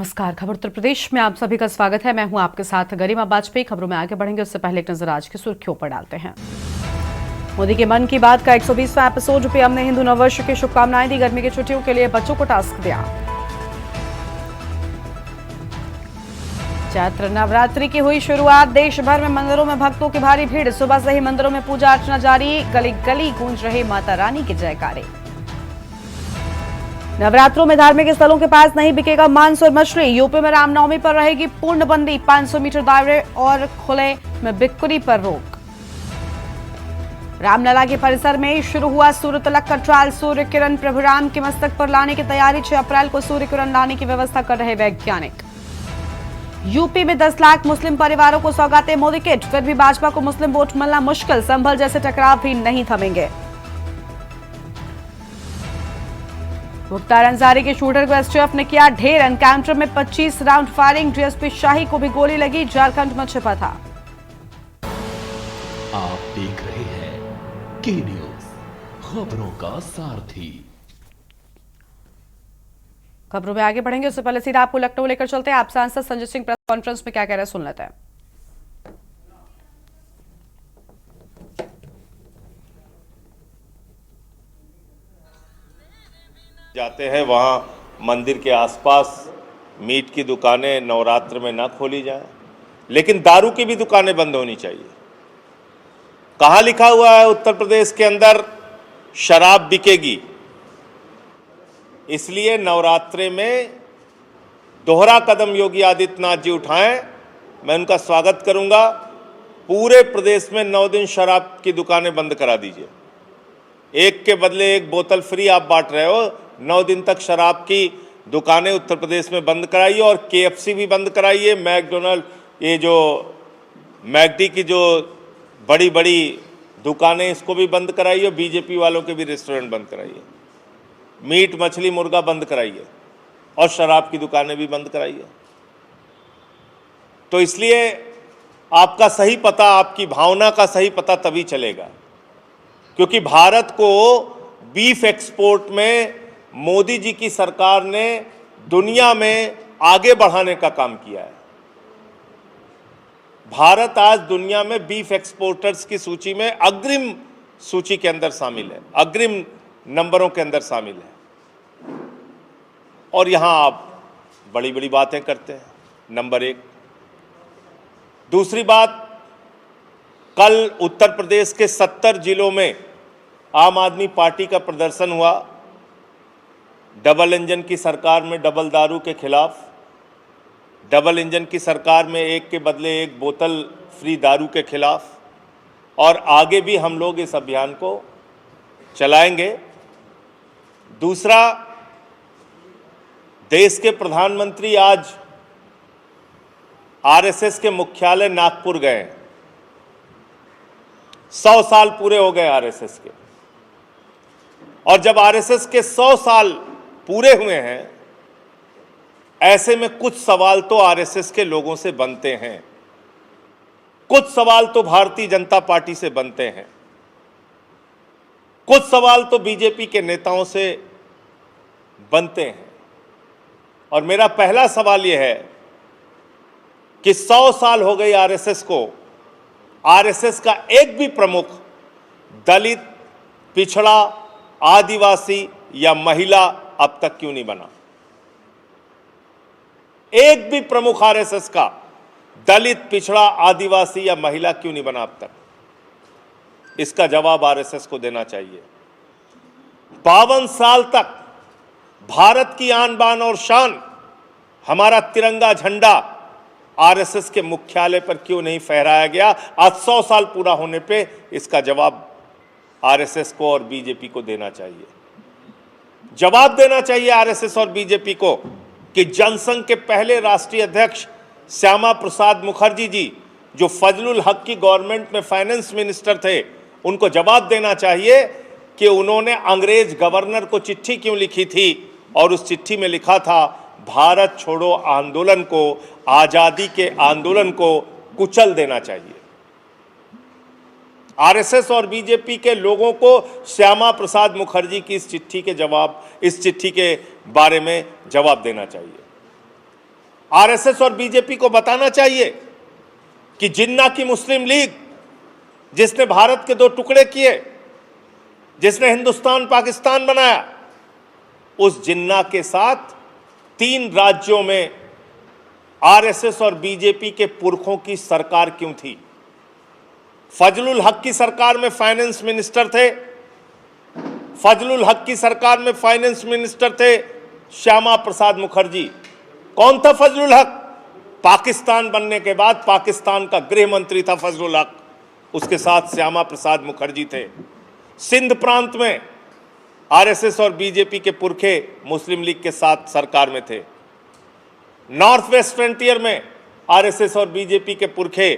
नमस्कार। खबर उत्तर प्रदेश में आप सभी का स्वागत है। मैं हूं आपके साथ गरिमा वाजपेयी। खबरों में आगे बढ़ेंगे उससे पहले एक नजर आज की सुर्खियों पर डालते हैं। मोदी के मन की बात का 120वां एपिसोड। पीएम ने हिंदू नववर्ष की शुभकामनाएं दी। गर्मी की छुट्टियों के लिए बच्चों को टास्क दिया। चैत्र नवरात्रि की हुई शुरुआत। देश भर में मंदिरों में भक्तों की भारी भीड़। सुबह से ही मंदिरों में पूजा अर्चना जारी। गली गली गूंज रहे माता रानी के जयकारे। नवरात्रों में धार्मिक स्थलों के पास नहीं बिकेगा मांस और मछली। यूपी में रामनवमी पर रहेगी पूर्णबंदी। 500 मीटर दायरे और खुले में बिक्री पर रोक। रामलला के परिसर में शुरू हुआ सूर्य तिलक का ट्रायल। सूर्य किरण प्रभु राम के मस्तक पर लाने की तैयारी। 6 अप्रैल को सूर्य किरण लाने की व्यवस्था कर रहे वैज्ञानिक। यूपी में 10 लाख मुस्लिम परिवारों को सौगातें मोदी किट। फिर भी भाजपा को मुस्लिम वोट मिलना मुश्किल। संभल जैसे टकराव भी नहीं थमेंगे। मुख्तार अंसारी के शूटर को एसटीएफ ने किया ढेर। एनकाउंटर में 25 राउंड फायरिंग। डीएसपी शाही को भी गोली लगी। झारखंड में छिपा था। आप देख रहे हैं के न्यूज, खबरों का सारथी। खबरों में आगे बढ़ेंगे उससे पहले सीधा आपको लखनऊ लेकर चलते हैं। आप सांसद संजय सिंह प्रेस कॉन्फ्रेंस में क्या कह रहे हैं सुन लेते हैं। जाते हैं वहाँ मंदिर के आसपास मीट की दुकानें नवरात्र में ना खोली जाएं, लेकिन दारू की भी दुकानें बंद होनी चाहिए। कहाँ लिखा हुआ है उत्तर प्रदेश के अंदर शराब बिकेगी? इसलिए नवरात्रे में दोहरा कदम योगी आदित्यनाथ जी उठाएं। मैं उनका स्वागत करूंगा। पूरे प्रदेश में 9 दिन शराब की दुकानें बंद करा दीजिए। एक के बदले एक बोतल फ्री आप बांट रहे हो। 9 दिन तक शराब की दुकानें उत्तर प्रदेश में बंद कराइए और केएफसी भी बंद कराइए। मैकडोनल्ड, ये जो मैकडी की जो बड़ी बड़ी दुकानें, इसको भी बंद कराइए। बीजेपी वालों के भी रेस्टोरेंट बंद कराइए। मीट मछली मुर्गा बंद कराइए और शराब की दुकानें भी बंद कराइए। तो इसलिए आपका सही पता, आपकी भावना का सही पता तभी चलेगा, क्योंकि भारत को बीफ एक्सपोर्ट में मोदी जी की सरकार ने दुनिया में आगे बढ़ाने का काम किया है। भारत आज दुनिया में बीफ एक्सपोर्टर्स की सूची में अग्रिम सूची के अंदर शामिल है, अग्रिम नंबरों के अंदर शामिल है। और यहां आप बड़ी बड़ी बातें करते हैं, नंबर 1। दूसरी बात, कल उत्तर प्रदेश के 70 जिलों में आम आदमी पार्टी का प्रदर्शन हुआ। डबल इंजन की सरकार में डबल दारू के खिलाफ, डबल इंजन की सरकार में एक के बदले एक बोतल फ्री दारू के खिलाफ, और आगे भी हम लोग इस अभियान को चलाएंगे। दूसरा, देश के प्रधानमंत्री आज आरएसएस के मुख्यालय नागपुर गए। 100 साल पूरे हो गए आरएसएस के, और जब आरएसएस के 100 साल पूरे हुए हैं, ऐसे में कुछ सवाल तो आरएसएस के लोगों से बनते हैं, कुछ सवाल तो भारतीय जनता पार्टी से बनते हैं, कुछ सवाल तो बीजेपी के नेताओं से बनते हैं। और मेरा पहला सवाल यह है कि 100 साल हो गई आरएसएस को, आरएसएस का एक भी प्रमुख दलित, पिछड़ा, आदिवासी या महिला अब तक क्यों नहीं बना? एक भी प्रमुख आरएसएस का दलित, पिछड़ा, आदिवासी या महिला क्यों नहीं बना अब तक? इसका जवाब आरएसएस को देना चाहिए। 52 साल तक भारत की आन बान और शान, हमारा तिरंगा झंडा आरएसएस के मुख्यालय पर क्यों नहीं फहराया गया? आज 100 साल पूरा होने पे इसका जवाब आरएसएस को और बीजेपी को देना चाहिए। जवाब देना चाहिए आरएसएस और बीजेपी को कि जनसंघ के पहले राष्ट्रीय अध्यक्ष श्यामा प्रसाद मुखर्जी जी, जो फजलुल हक की गवर्नमेंट में फाइनेंस मिनिस्टर थे, उनको जवाब देना चाहिए कि उन्होंने अंग्रेज गवर्नर को चिट्ठी क्यों लिखी थी और उस चिट्ठी में लिखा था भारत छोड़ो आंदोलन को, आजादी के आंदोलन को कुचल देना चाहिए। आरएसएस और बीजेपी के लोगों को श्यामा प्रसाद मुखर्जी की इस चिट्ठी के बारे में जवाब देना चाहिए। आरएसएस और बीजेपी को बताना चाहिए कि जिन्ना की मुस्लिम लीग, जिसने भारत के 2 टुकड़े किए, जिसने हिंदुस्तान पाकिस्तान बनाया, उस जिन्ना के साथ 3 राज्यों में आरएसएस और बीजेपी के पुरखों की सरकार क्यों थी? फजलुल हक की सरकार में फाइनेंस मिनिस्टर थे, फजलुल हक की सरकार में फाइनेंस मिनिस्टर थे श्यामा प्रसाद मुखर्जी। कौन था फजलुल हक? पाकिस्तान बनने के बाद पाकिस्तान का गृह मंत्री था फजलुल हक, उसके साथ श्यामा प्रसाद मुखर्जी थे। सिंध प्रांत में आरएसएस और बीजेपी के पुरखे मुस्लिम लीग के साथ सरकार में थे। नॉर्थ वेस्ट फ्रंटियर में आरएसएस और बीजेपी के पुरखे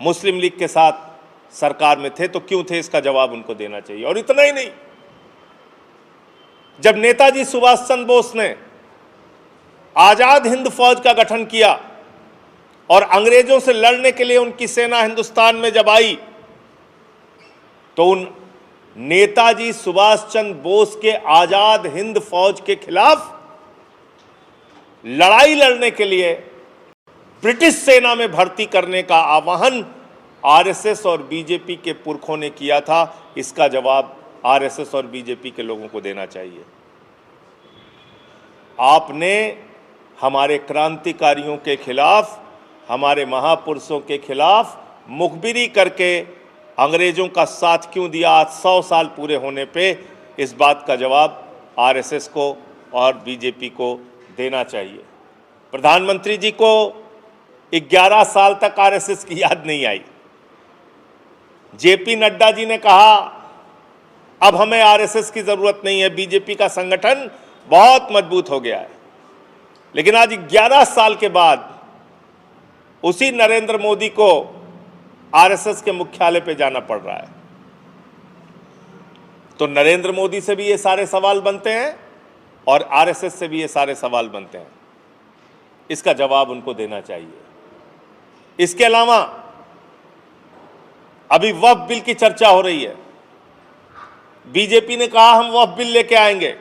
मुस्लिम लीग के साथ सरकार में थे। तो क्यों थे, इसका जवाब उनको देना चाहिए। और इतना ही नहीं, जब नेताजी सुभाष चंद्र बोस ने आजाद हिंद फौज का गठन किया और अंग्रेजों से लड़ने के लिए उनकी सेना हिंदुस्तान में जब आई, तो उन नेताजी सुभाष चंद्र बोस के आजाद हिंद फौज के खिलाफ लड़ाई लड़ने के लिए ब्रिटिश सेना में भर्ती करने का आह्वान आरएसएस और बीजेपी के पुरखों ने किया था। इसका जवाब आरएसएस और बीजेपी के लोगों को देना चाहिए। आपने हमारे क्रांतिकारियों के खिलाफ, हमारे महापुरुषों के खिलाफ मुखबिरी करके अंग्रेजों का साथ क्यों दिया? आज 100 साल पूरे होने पे इस बात का जवाब आरएसएस को और बीजेपी को देना चाहिए। प्रधानमंत्री जी को 11 साल तक आरएसएस की याद नहीं आई। जेपी नड्डा जी ने कहा अब हमें आरएसएस की जरूरत नहीं है, बीजेपी का संगठन बहुत मजबूत हो गया है। लेकिन आज 11 साल के बाद उसी नरेंद्र मोदी को आरएसएस के मुख्यालय पे जाना पड़ रहा है। तो नरेंद्र मोदी से भी ये सारे सवाल बनते हैं और आरएसएस से भी ये सारे सवाल बनते हैं। इसका जवाब उनको देना चाहिए। इसके अलावा अभी वक्फ बिल की चर्चा हो रही है। बीजेपी ने कहा हम वक्फ बिल लेके आएंगे।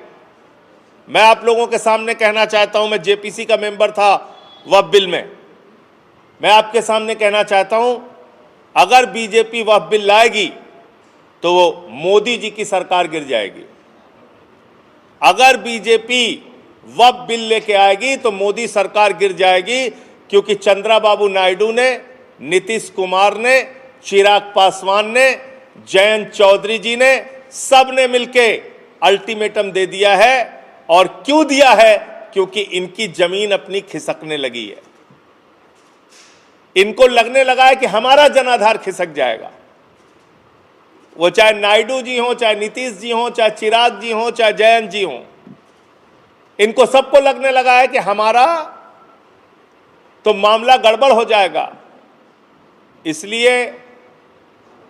मैं आप लोगों के सामने कहना चाहता हूं, मैं जेपीसी का मेंबर था वक्फ बिल में। मैं आपके सामने कहना चाहता हूं, अगर बीजेपी वक्फ बिल लाएगी तो वो मोदी जी की सरकार गिर जाएगी। अगर बीजेपी वक्फ बिल लेके आएगी तो मोदी सरकार गिर जाएगी, क्योंकि चंद्रबाबू नायडू ने, नीतीश कुमार ने, चिराग पासवान ने, जयंत चौधरी जी ने, सब ने मिलके अल्टीमेटम दे दिया है। और क्यों दिया है? क्योंकि इनकी जमीन अपनी खिसकने लगी है। इनको लगने लगा है कि हमारा जनाधार खिसक जाएगा। वो चाहे नायडू जी हो, चाहे नीतीश जी हो, चाहे चिराग जी हो, चाहे जयंत जी हो, इनको सबको लगने लगा है कि हमारा तो मामला गड़बड़ हो जाएगा। इसलिए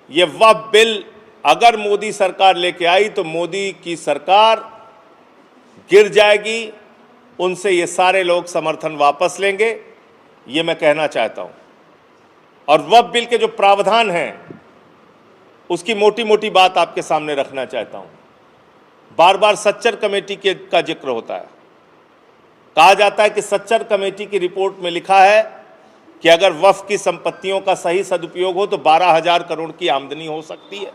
ये वक्फ बिल अगर मोदी सरकार लेके आई तो मोदी की सरकार गिर जाएगी। उनसे ये सारे लोग समर्थन वापस लेंगे, ये मैं कहना चाहता हूं। और वक्फ बिल के जो प्रावधान हैं उसकी मोटी मोटी बात आपके सामने रखना चाहता हूं। बार बार सच्चर कमेटी का जिक्र होता है। कहा जाता है कि सच्चर कमेटी की रिपोर्ट में लिखा है कि अगर वक्फ की संपत्तियों का सही सदुपयोग हो तो 12,000 करोड़ की आमदनी हो सकती है।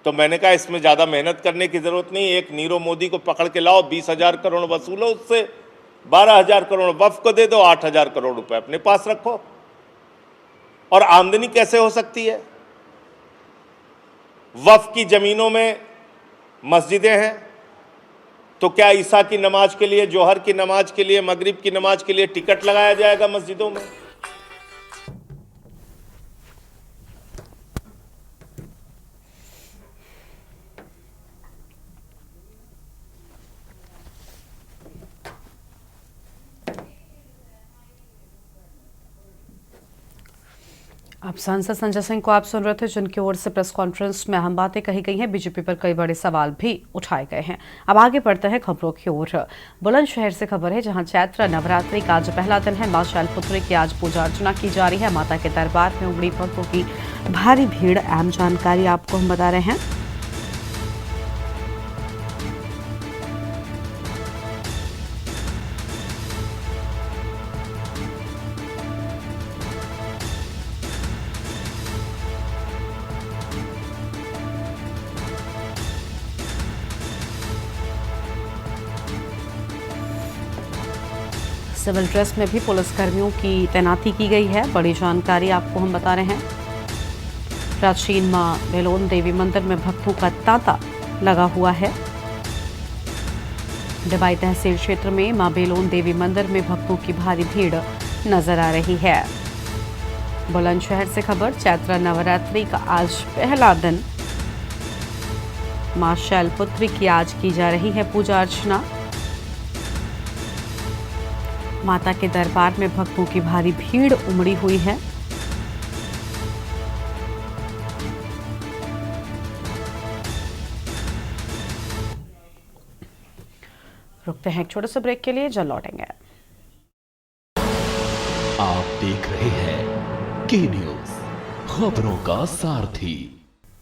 तो मैंने कहा इसमें ज़्यादा मेहनत करने की ज़रूरत नहीं, एक नीरव मोदी को पकड़ के लाओ, 20,000 करोड़ वसूलो उससे, 12,000 करोड़ वक्फ को दे दो, 8,000 करोड़ रुपए अपने पास रखो। और आमदनी कैसे हो सकती है? वक्फ की जमीनों में मस्जिदें हैं, तो क्या ईसा की नमाज के लिए, जोहर की नमाज के लिए, मगरिब की नमाज के लिए टिकट लगाया जाएगा मस्जिदों में? अब सांसद संजय सिंह को आप सुन रहे थे, जिनकी ओर से प्रेस कॉन्फ्रेंस में अहम बातें कही गई हैं। बीजेपी पर कई बड़े सवाल भी उठाए गए हैं। अब आगे बढ़ते हैं खबरों की ओर। बुलंदशहर से खबर है, जहां चैत्र नवरात्रि का आज पहला दिन है। मां शैलपुत्री की आज पूजा अर्चना की जा रही है। माता के दरबार में उमड़ी भक्तों की भारी भीड़। अहम जानकारी आपको हम बता रहे हैं। सिविल ड्रेस में भी पुलिसकर्मियों की तैनाती की गई है। बड़ी जानकारी आपको हम बता रहे हैं। प्राचीन मां बेलोन देवी मंदिर में भक्तों का तांता लगा हुआ है। डिबाई तहसील क्षेत्र में मां बेलोन देवी मंदिर में भक्तों की भारी भीड़ नजर आ रही है। बुलंदशहर से खबर, चैत्र नवरात्रि का आज पहला दिन। मां शैलपुत्री की आज की जा रही है पूजा अर्चना। माता के दरबार में भक्तों की भारी भीड़ उमड़ी हुई है। रुकते हैं एक छोटे से ब्रेक के लिए, जल्द लौटेंगे। आप देख रहे हैं के न्यूज, खबरों का सारथी।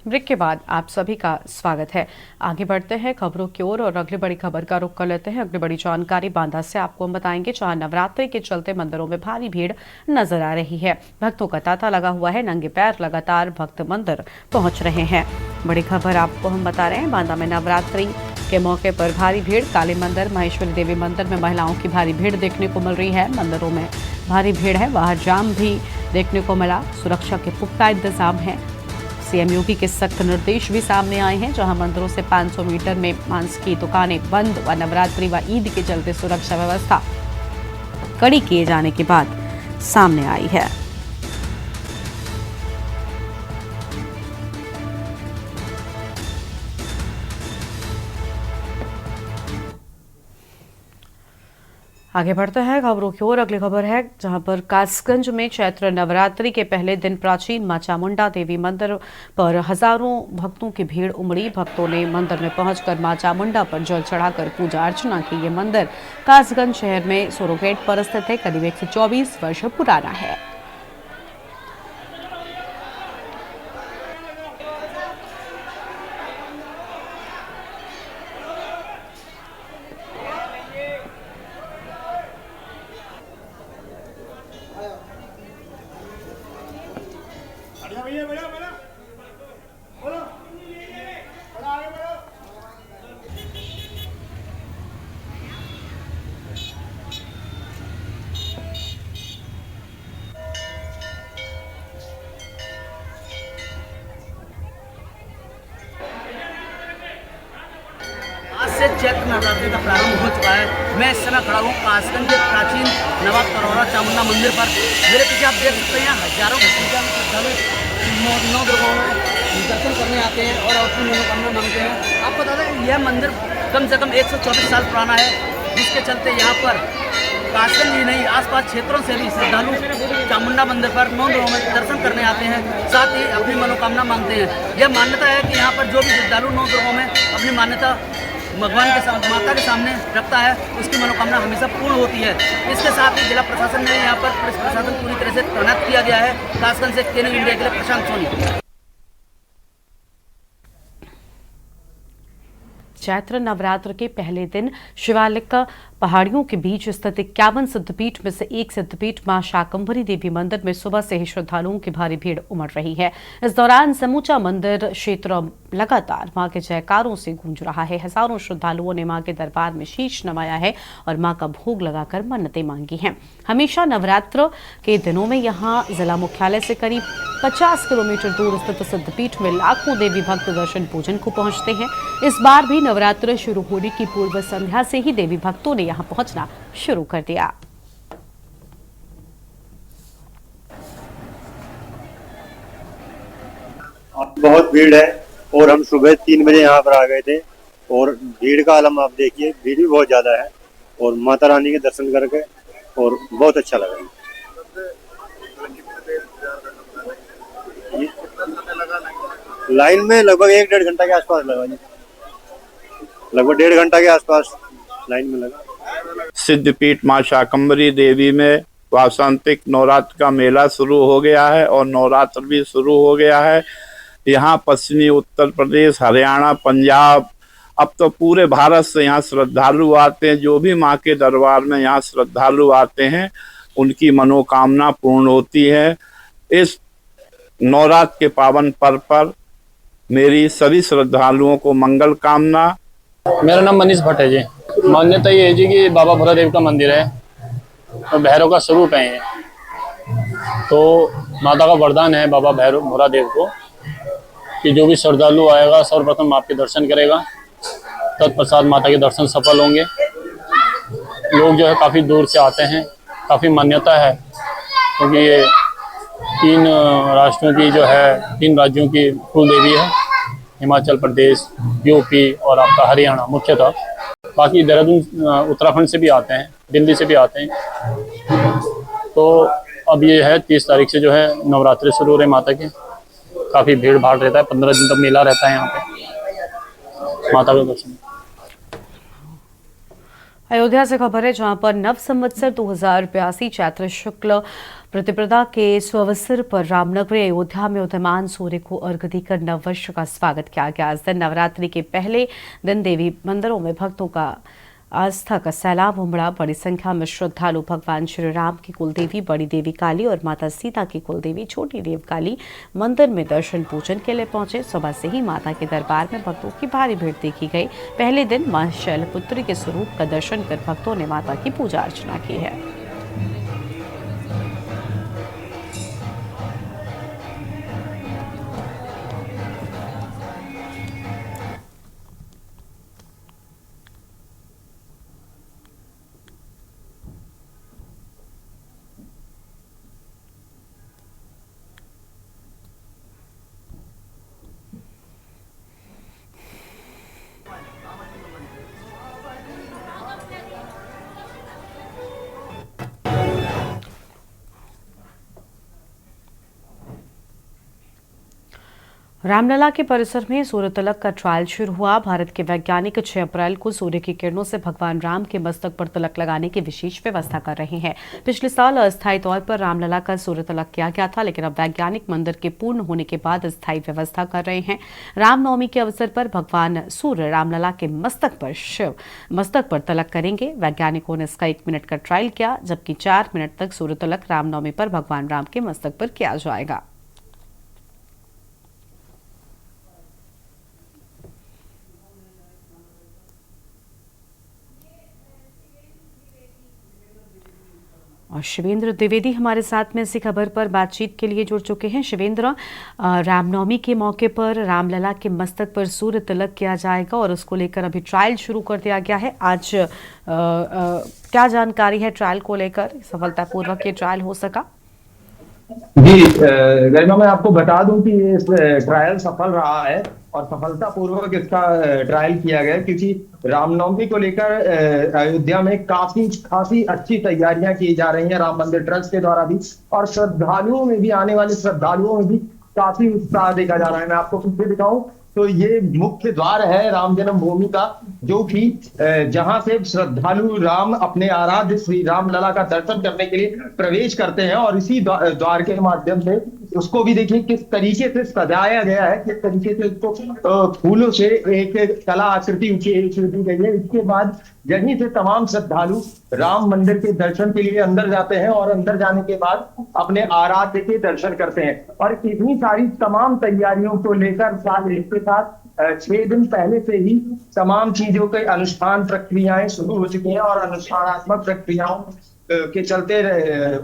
ब्रेक के बाद आप सभी का स्वागत है। आगे बढ़ते हैं खबरों की ओर और अगली बड़ी खबर का रुख कर लेते हैं। अगली बड़ी जानकारी बांदा से आपको हम बताएंगे, जहां नवरात्रि के चलते मंदिरों में भारी भीड़ नजर आ रही है। भक्तों का तांता लगा हुआ है। नंगे पैर लगातार भक्त मंदिर पहुंच रहे हैं। बड़ी खबर आपको हम बता रहे हैं, बांदा में नवरात्रि के मौके पर भारी भीड़। काली मंदिर, महेश्वरी देवी मंदिर में महिलाओं की भारी भीड़ देखने को मिल रही है। मंदिरों में भारी भीड़ है, बाहर जाम भी देखने को मिला। सुरक्षा के पुख्ता इंतजाम है। सीएम योगी के सख्त निर्देश भी सामने आए हैं, जहां मंदिरों से 500 मीटर में मांस की दुकानें बंद व नवरात्रि व ईद के चलते सुरक्षा व्यवस्था कड़ी किए जाने की बात सामने आई है। आगे बढ़ते हैं खबरों की ओर। अगली खबर है, जहां पर कासगंज में चैत्र नवरात्रि के पहले दिन प्राचीन मां चामुंडा देवी मंदिर पर हजारों भक्तों की भीड़ उमड़ी। भक्तों ने मंदिर में पहुंचकर मां चामुंडा पर जल चढ़ाकर पूजा अर्चना की। ये मंदिर कासगंज शहर में सोरोगेट पर स्थित है। करीब 124 वर्ष पुराना है। से चैत्र नवरात्रि का प्रारंभ हो चुका है। मैं इस समय खड़ा हूँ कासगंज के प्राचीन नवाब तरोरा चामुंडा मंदिर पर। मेरे पीछे आप देख सकते हैं हजारों की संख्या में श्रद्धालु 9 दुर्गाओं में दर्शन करने आते हैं और अपनी मनोकामना मांगते हैं। आपको बता दें यह मंदिर कम से कम 124 साल पुराना है, जिसके चलते यहाँ पर कासगंज ही नहीं आसपास क्षेत्रों से भी श्रद्धालु चामुंडा मंदिर पर 9 दुर्गाओं में दर्शन करने आते हैं, साथ ही अपनी मनोकामना मांगते हैं। यह मान्यता है कि यहाँ पर जो भी श्रद्धालु 9 दुर्गाओं में अपनी मान्यता भगवान के माता के सामने रखता है, उसकी मनोकामना हमेशा पूर्ण होती है। इसके साथ ही जिला प्रशासन ने यहाँ पर पुलिस प्रशासन पूरी तरह से तैनात किया गया है। कासगंज से के न्यूज़ इंडिया के लिए प्रशांत सोनी। चैत्र नवरात्र के पहले दिन शिवालिक पहाड़ियों के बीच स्थित 51 सिद्धपीठ में से एक सिद्धपीठ मां शाकंभरी देवी मंदिर में सुबह से ही श्रद्धालुओं की भारी भीड़ उमड़ रही है। इस दौरान समूचा मंदिर क्षेत्र लगातार मां के जयकारों से गूंज रहा है। हजारों श्रद्धालुओं ने मां के दरबार में शीश नवाया है और मां का भोग लगाकर मन्नतें मांगी हैं। हमेशा नवरात्र के दिनों में यहाँ जिला मुख्यालय से करीब 50 किलोमीटर दूर स्थित सिद्धपीठ में लाखों देवी भक्त दर्शन पूजन को पहुंचते हैं। इस बार भी नवरात्र शुरू होने की पूर्व संध्या से ही देवी भक्तों ने यहां पहुंचना शुरू कर दिया। बहुत भीड़ है और हम सुबह 3 बजे यहाँ पर आ गए थे और भीड़ का आलम आप देखिए, भीड़ भी बहुत ज्यादा है और माता रानी के दर्शन करके और बहुत अच्छा लगा। लाइन में लगभग 1-1.5 घंटा के आसपास लगा जी, लगभग 1.5 घंटा के आसपास लाइन में लगा। सिद्धपीठ मां शाकंभरी देवी में वासंतिक नवरात्र का मेला शुरू हो गया है और नवरात्र भी शुरू हो गया है। यहाँ पश्चिमी उत्तर प्रदेश, हरियाणा, पंजाब, अब तो पूरे भारत से यहाँ श्रद्धालु आते हैं। जो भी माँ के दरबार में यहाँ श्रद्धालु आते हैं उनकी मनोकामना पूर्ण होती है। इस नवरात्र के पावन पर्व पर मेरी सभी श्रद्धालुओं को मंगल कामना। मेरा नाम मनीष भट्ट है जी। मान्यता ये है जी कि बाबा भोलादेव का मंदिर है और भैरव का स्वरूप है ये। तो माता का वरदान है बाबा भैरव भोरादेव को कि जो भी श्रद्धालु आएगा सर्वप्रथम आपके दर्शन करेगा, तत्पश्चात माता के दर्शन सफल होंगे। लोग जो है काफ़ी दूर से आते हैं, काफ़ी मान्यता है क्योंकि ये 3 राष्ट्रों की जो है 3 राज्यों की कुल देवी है, हिमाचल प्रदेश, यूपी और आपका हरियाणा मुख्यतः। बाकी देहरादून उत्तराखंड से भी आते हैं, दिल्ली से भी आते हैं। तो अब ये है 30 तारीख से जो है नवरात्रि शुरू हो रहे माता के। काफ़ी भीड़ भाड़ रहता है, 15 दिन तक मेला रहता है यहाँ पे माता का दर्शन। अयोध्या से खबर है जहां पर नव संवत्सर 2082 चैत्र शुक्ल प्रतिपदा के सुअवसर पर रामनगरी अयोध्या में उदयमान सूर्य को अर्घ्य देकर नववर्ष का स्वागत किया गया। इस दिन नवरात्रि के पहले दिन देवी मंदिरों में भक्तों का आस्था का सैलाब उमड़ा। बड़ी संख्या में श्रद्धालु भगवान श्री राम की कुलदेवी बड़ी देवी काली और माता सीता की कुलदेवी छोटी देव काली मंदिर में दर्शन पूजन के लिए पहुंचे। सुबह से ही माता के दरबार में भक्तों की भारी भीड़ देखी गई। पहले दिन मां शैलपुत्री के स्वरूप का दर्शन कर भक्तों ने माता की पूजा अर्चना की है। रामलला के परिसर में सूर्य तिलक का ट्रायल शुरू हुआ। भारत के वैज्ञानिक 6 अप्रैल को सूर्य की किरणों से भगवान राम के मस्तक पर तिलक लगाने की विशेष व्यवस्था कर रहे हैं। पिछले साल अस्थायी तौर पर रामलला का सूर्य तिलक किया गया था, लेकिन अब वैज्ञानिक मंदिर के पूर्ण होने के बाद अस्थायी व्यवस्था कर रहे हैं। रामनवमी के अवसर पर भगवान सूर्य रामलला के मस्तक पर तिलक करेंगे। वैज्ञानिकों ने इसका 1 मिनट का ट्रायल किया, जबकि 4 मिनट तक सूर्य तिलक रामनवमी पर भगवान राम के मस्तक पर किया जाएगा। और शिवेंद्र द्विवेदी हमारे साथ में इसी खबर पर बातचीत के लिए जुड़ चुके हैं। शिवेंद्र, रामनवमी के मौके पर रामलला के मस्तक पर सूर्य तिलक किया जाएगा और उसको लेकर अभी ट्रायल शुरू कर दिया गया है। आज क्या जानकारी है ट्रायल को लेकर? सफलतापूर्वक ये ट्रायल हो सका? जी गरिमा, मैं आपको बता दूं कि ये ट्रायल सफल रहा है और सफलतापूर्वक इसका ट्रायल किया गया, क्योंकि रामनवमी को लेकर अयोध्या में काफी खासी अच्छी तैयारियां की जा रही हैं राम मंदिर ट्रस्ट के द्वारा भी, और श्रद्धालुओं में भी, आने वाले श्रद्धालुओं में भी काफी उत्साह देखा जा रहा है। मैं आपको पीछे दिखाऊं तो ये मुख्य द्वार है राम जन्मभूमि का, जो कि जहां से श्रद्धालु राम अपने आराध्य श्री राम लला का दर्शन करने के लिए प्रवेश करते हैं, और इसी द्वार के माध्यम से उसको भी देखिए किस तरीके से सजाया गया है, किस तरीके से उसको फूलों से एक कला आकृति दी गई है। इसके बाद यहीं से तमाम श्रद्धालु राम मंदिर के दर्शन के लिए अंदर जाते हैं और अंदर जाने के बाद अपने आराध्य के दर्शन करते हैं। और इतनी सारी तमाम तैयारियों को लेकर इसके साथ 6 दिन पहले से ही तमाम चीजों के अनुष्ठान प्रक्रियाएं शुरू हो चुकी हैं, और अनुष्ठानात्मक प्रक्रियाओं के चलते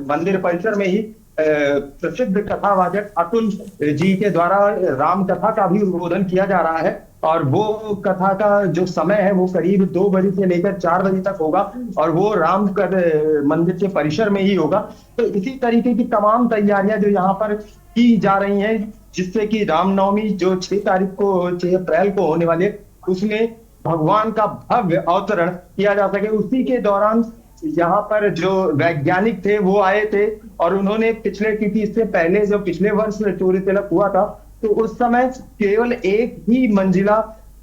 मंदिर परिसर में ही प्रसिद्ध कथावाचक अतुल जी के द्वारा राम कथा का भी उद्बोधन किया जा रहा है, और वो कथा का जो समय है वो करीब 2 बजे से लेकर 4 बजे तक होगा, और वो राम मंदिर के परिसर में ही होगा। तो इसी तरीके की तमाम तैयारियां जो यहाँ पर की जा रही हैं, जिससे कि रामनवमी जो 6 अप्रैल को होने वाले, उसमें भगवान का भव्य अवतरण किया जा सके। उसी के दौरान यहाँ पर जो वैज्ञानिक थे वो आए थे, और उन्होंने क्योंकि इससे पहले जो पिछले वर्ष सूर्य तिलक हुआ था, तो उस समय केवल एक ही मंजिला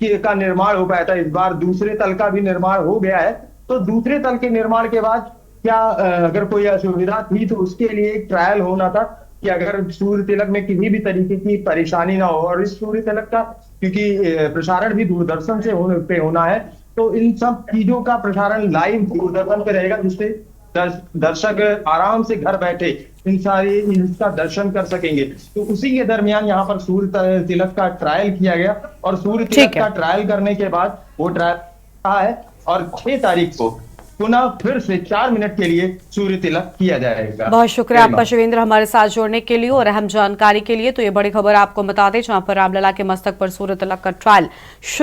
का निर्माण हो पाया था। इस बार दूसरे तल का भी निर्माण हो गया है। तो दूसरे तल के निर्माण के बाद क्या अगर कोई असुविधा थी तो उसके लिए एक ट्रायल होना था कि अगर सूर्य तिलक में किसी भी तरीके की परेशानी ना हो। और इस सूर्य तिलक का क्योंकि प्रसारण भी दूरदर्शन से होना है, तो इन सब चीजों का प्रसारण लाइव दूरदर्शन पे रहेगा, जिससे दर्शक आराम से घर बैठे इसका दर्शन कर सकेंगे। तो उसी के दरमियान यहाँ पर सूर्य तिलक का ट्रायल किया गया, और सूर्य तिलक का ट्रायल करने के बाद वो ट्रायल रहा है, और 6 तारीख को पुनः फिर से 4 मिनट के लिए सूर्य तिलक किया जाएगा। बहुत शुक्रिया गरिमा। आपका शिवेंद्र हमारे साथ जुड़ने के लिए और अहम जानकारी के लिए। तो ये बड़ी खबर आपको बता दें, जहां पर रामलला के मस्तक पर सूर्य तिलक का ट्रायल शुरू